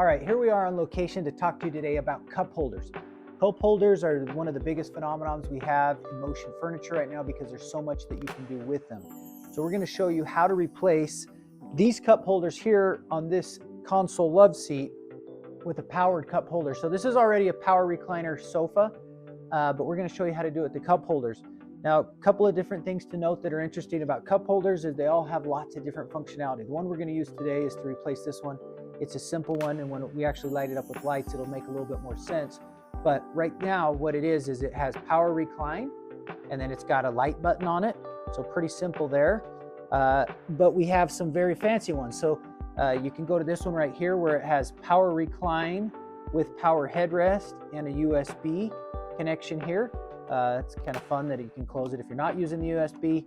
All right, here we are on location to talk to you today about cup holders. Cup holders are one of the biggest phenomenons we have in motion furniture right now because there's so much that you can do with them. So we're going to show you how to replace these cup holders here on this console Loveseat with a powered cup holder. So this is already a power recliner sofa, but we're going to show you how to do it with the cup holders. Now, a couple of different things to note that are interesting about cup holders is they all have lots of different functionality. The one we're going to use today is to replace this one. It's a simple one, and when we actually light it up with lights, it'll make a little bit more sense. But right now, what it is it has power recline, and then it's got a light button on it. So pretty simple there. But we have some very fancy ones. So you can go to this one right here where it has power recline with power headrest and a USB connection here. It's kind of fun that you can close it if you're not using the USB.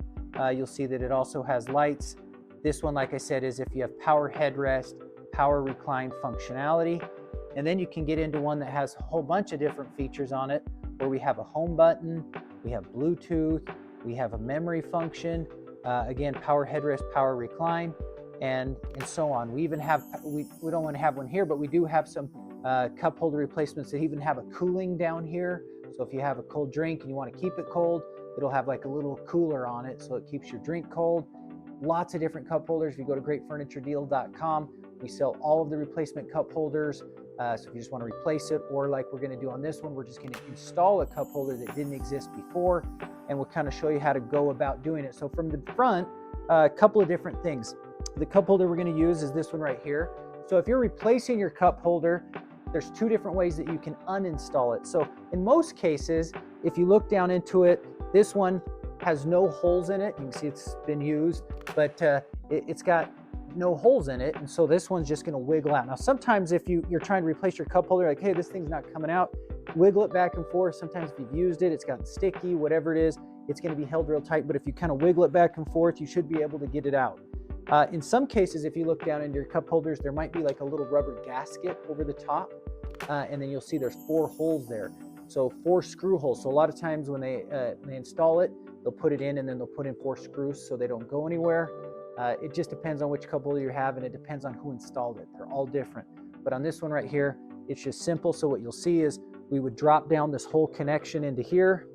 You'll see that it also has lights. This one, like I said, is if you have power headrest, power recline functionality. And then you can get into one that has a whole bunch of different features on it, where we have a home button, we have Bluetooth, we have a memory function, again, power headrest, power recline, and so on. We even have, we don't want to have one here, but we do have some cup holder replacements that even have a cooling down here. So if you have a cold drink and you want to keep it cold, it'll have like a little cooler on it so it keeps your drink cold. Lots of different cup holders. If you go to greatfurnituredeal.com, we sell all of the replacement cup holders. So if you just want to replace it, or like we're going to do on this one, we're just going to install a cup holder that didn't exist before, and we'll kind of show you how to go about doing it. So from the front, a couple of different things. The cup holder we're going to use is this one right here. So if you're replacing your cup holder, there's two different ways that you can uninstall it. So in most cases, if you look down into it, this one has no holes in it. You can see it's been used, but it's got no holes in it, and so this one's just going to wiggle out. Now sometimes if you're trying to replace your cup holder, like, hey, this thing's not coming out, wiggle it back and forth. Sometimes if you've used it, it's gotten sticky, whatever it is, it's going to be held real tight, but if you kind of wiggle it back and forth, you should be able to get it out. In some cases, if you look down into your cup holders, there might be like a little rubber gasket over the top, and then you'll see there's 4 holes there. So 4 screw holes. So a lot of times when they install it, they'll put it in and then they'll put in 4 screws so they don't go anywhere. It just depends on which cup holder you have, and it depends on who installed it. They're all different. But on this one right here, it's just simple. So what you'll see is we would drop down this whole connection into here,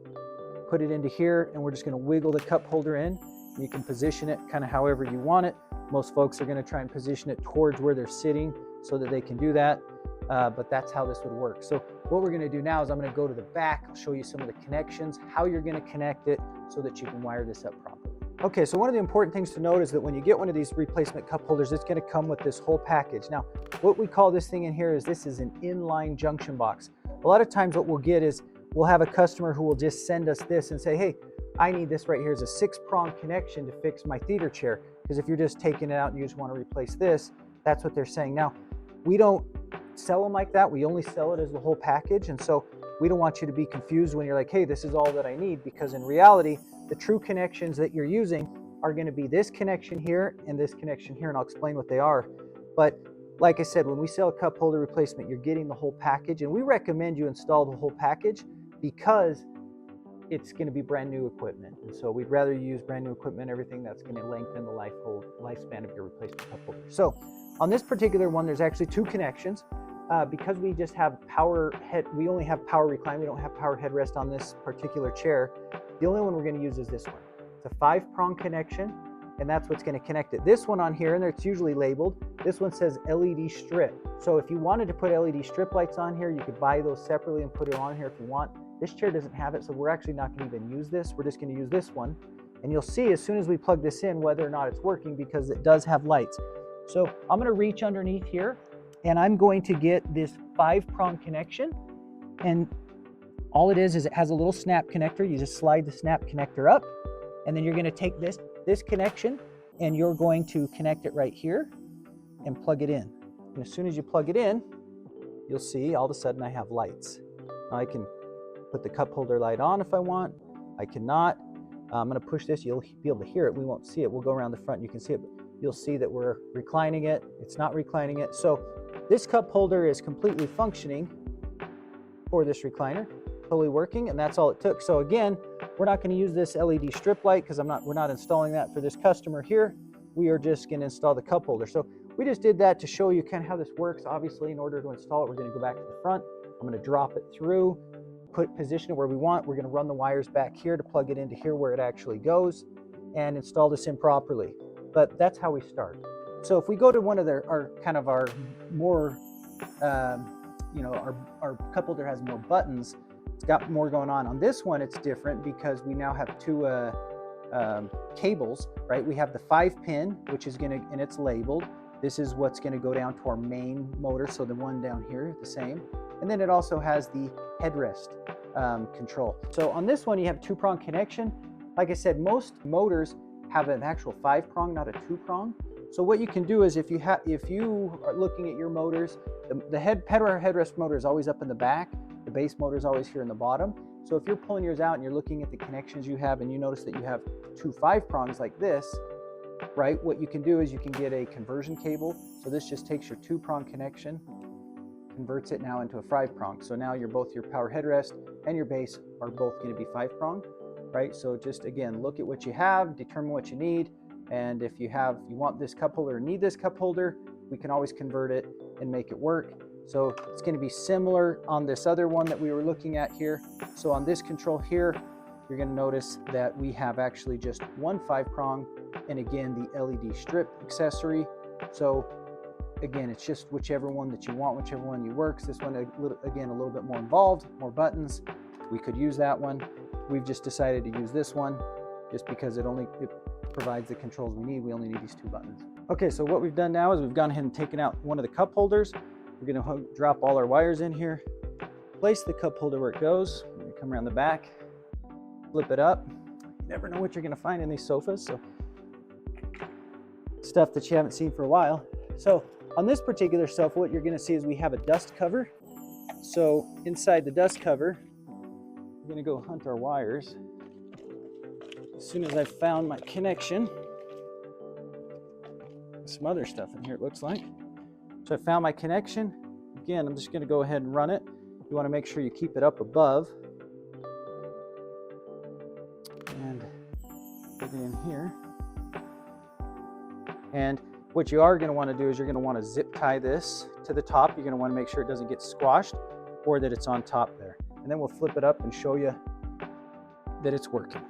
put it into here, and we're just going to wiggle the cup holder in. You can position it kind of however you want it. Most folks are going to try and position it towards where they're sitting so that they can do that. But that's how this would work. So what we're going to do now is I'm going to go to the back. I'll show you some of the connections, how you're going to connect it so that you can wire this up properly. Okay, so one of the important things to note is that when you get one of these replacement cup holders, it's going to come with this whole package. Now, what we call this thing in here is this is an inline junction box. A lot of times what we'll get is we'll have a customer who will just send us this and say, hey, I need this right here as a 6-prong connection to fix my theater chair. Because if you're just taking it out and you just want to replace this, that's what they're saying. Now, we don't sell them like that. We only sell it as the whole package. And so we don't want you to be confused when you're like, hey, this is all that I need, because in reality, the true connections that you're using are going to be this connection here and this connection here, and I'll explain what they are. But like I said, when we sell a cup holder replacement, you're getting the whole package, and we recommend you install the whole package because it's going to be brand new equipment. And so we'd rather you use brand new equipment, everything that's going to lengthen the lifespan of your replacement cup holder. So on this particular one, there's actually 2 connections. Because we just have we only have power recline, we don't have power headrest on this particular chair. The only one we're going to use is this one. It's a 5-prong connection, and that's what's going to connect it. This one on here, and it's usually labeled, this one says LED strip. So if you wanted to put LED strip lights on here, you could buy those separately and put it on here if you want. This chair doesn't have it, so we're actually not going to even use this. We're just going to use this one. And you'll see as soon as we plug this in whether or not it's working, because it does have lights. So I'm going to reach underneath here, and I'm going to get this 5-prong connection, and all it is it has a little snap connector. You just slide the snap connector up, and then you're going to take this connection and you're going to connect it right here and plug it in. And as soon as you plug it in, you'll see all of a sudden I have lights. Now I can put the cup holder light on if I want. I cannot. I'm going to push this. You'll be able to hear it. We won't see it. We'll go around the front. You can see it, but you'll see that we're reclining it. It's not reclining it. So this cup holder is completely functioning for this recliner, totally working, and that's all it took. So again, we're not going to use this LED strip light because we're not installing that for this customer here. We are just going to install the cup holder. So we just did that to show you kind of how this works. Obviously, in order to install it, we're going to go back to the front. I'm going to drop it through, position it where we want. We're going to run the wires back here to plug it into here where it actually goes and install this in properly. But that's how we start. So if we go to one of our more, our cup holder has more buttons. It's got more going on. On this one, it's different because we now have two cables, right? We have the 5-pin, which is going to, and it's labeled. This is what's going to go down to our main motor. So the one down here, the same. And then it also has the headrest control. So on this one, you have 2-prong connection. Like I said, most motors have an actual 5-prong, not a 2-prong. So what you can do is if you are looking at your motors, the headrest motor is always up in the back. The base motor is always here in the bottom. So if you're pulling yours out and you're looking at the connections you have and you notice that you have 2 5-prongs like this, right? What you can do is you can get a conversion cable. So this just takes your 2-prong connection, converts it now into a 5-prong. So now both your power headrest and your base are both going to be 5-prong, right? So just again, look at what you have, determine what you need. And if you want this cup holder or need this cup holder, we can always convert it and make it work. So it's going to be similar on this other one that we were looking at here. So on this control here, you're going to notice that we have actually just 1 5-prong and again the LED strip accessory. So again, it's just whichever one that you want, whichever one you works. This one, again, a little bit more involved, more buttons. We could use that one. We've just decided to use this one just because it provides the controls we need. We only need these 2 buttons. Okay, so what we've done now is we've gone ahead and taken out one of the cup holders. We're going to drop all our wires in here, place the cup holder where it goes. We're going to come around the back, flip it up. You never know what you're going to find in these sofas, so stuff that you haven't seen for a while. So on this particular sofa, what you're going to see is we have a dust cover. So inside the dust cover, we're going to go hunt our wires. As soon as I've found my connection, some other stuff in here it looks like. So I found my connection. Again, I'm just going to go ahead and run it. You want to make sure you keep it up above. And put it in here. And what you are going to want to do is you're going to want to zip tie this to the top. You're going to want to make sure it doesn't get squashed or that it's on top there. And then we'll flip it up and show you that it's working.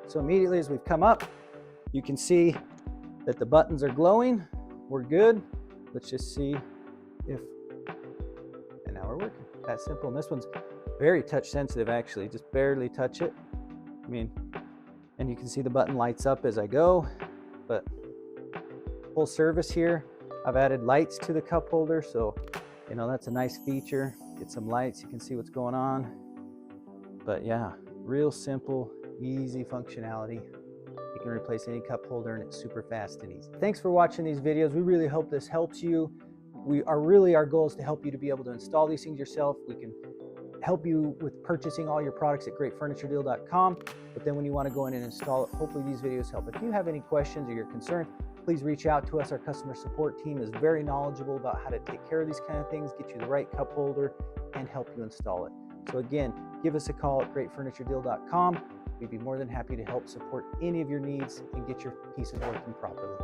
So immediately as we've come up, you can see that the buttons are glowing. We're good. Let's just see if, and now we're working. That simple. And this one's very touch sensitive actually, just barely touch it. I mean, and you can see the button lights up as I go, but full service here. I've added lights to the cup holder, so you know that's a nice feature. Get some lights, you can see what's going on. But yeah, real simple, easy functionality. You can replace any cup holder and it's super fast and easy. Thanks for watching these videos. We really hope this helps you. Our goal is to help you to be able to install these things yourself. We can help you with purchasing all your products at greatfurnituredeal.com. But then when you want to go in and install it, hopefully these videos help. If you have any questions or you're concerned, please reach out to us. Our customer support team is very knowledgeable about how to take care of these kind of things, get you the right cup holder, and help you install it. So again, give us a call at greatfurnituredeal.com. We'd be more than happy to help support any of your needs and get your pieces working properly.